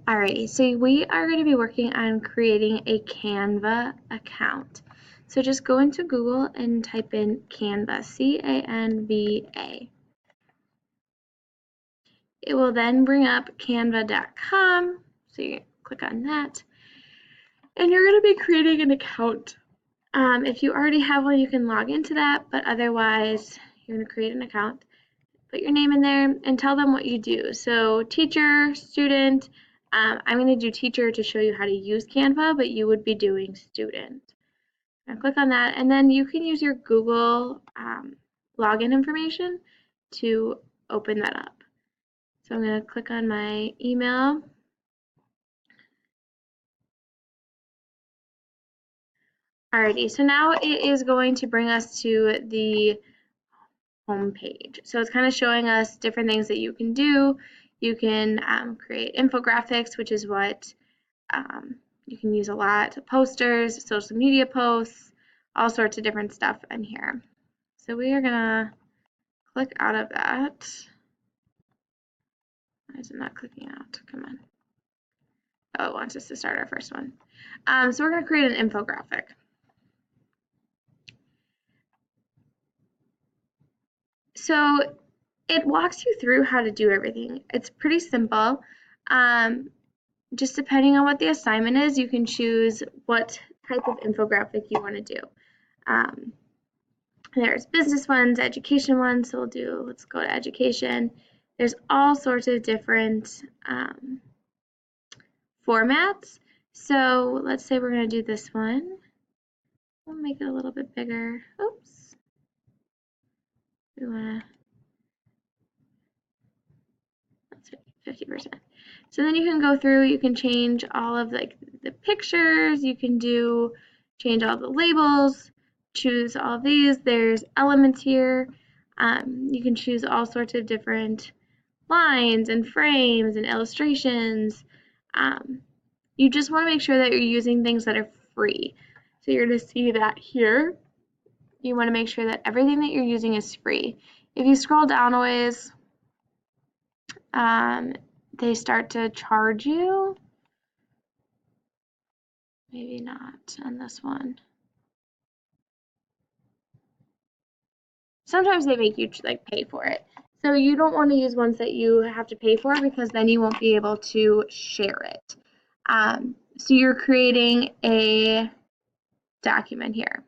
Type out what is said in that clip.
Alrighty, so we are going to be working on creating a Canva account. So just go into Google and type in Canva, C-A-N-V-A. It will then bring up canva.com, so you click on that, and you're going to be creating an account. If you already have one, you can log into that, but otherwise, you're going to create an account, put your name in there, and tell them what you do. So teacher, student, I'm going to do teacher to show you how to use Canva, but you would be doing student. Now click on that, and then you can use your Google login information to open that up. So I'm going to click on my email. Alrighty, so now it is going to bring us to the home page. So it's kind of showing us different things that you can do. You can create infographics, which is what you can use a lot, posters, social media posts, all sorts of different stuff in here. So we are gonna click out of that. Why is it not clicking out? Come on. Oh, it wants us to start our first one. So we're gonna create an infographic. So it walks you through how to do everything. It's pretty simple. Just depending on what the assignment is, you can choose what type of infographic you want to do. There's business ones, education ones, so let's go to education. There's all sorts of different formats. So let's say we're going to do this one. We'll make it a little bit bigger. Oops. We want to, that's 50%. So then you can go through, you can change all of like the pictures, you can change all the labels, choose all of these. There's elements here. You can choose all sorts of different lines and frames and illustrations. You just want to make sure that you're using things that are free. So you're going to see that here. You want to make sure that everything that you're using is free. If you scroll down a ways, they start to charge you. Maybe not on this one. Sometimes they make you like pay for it. So you don't want to use ones that you have to pay for because then you won't be able to share it. So you're creating a document here.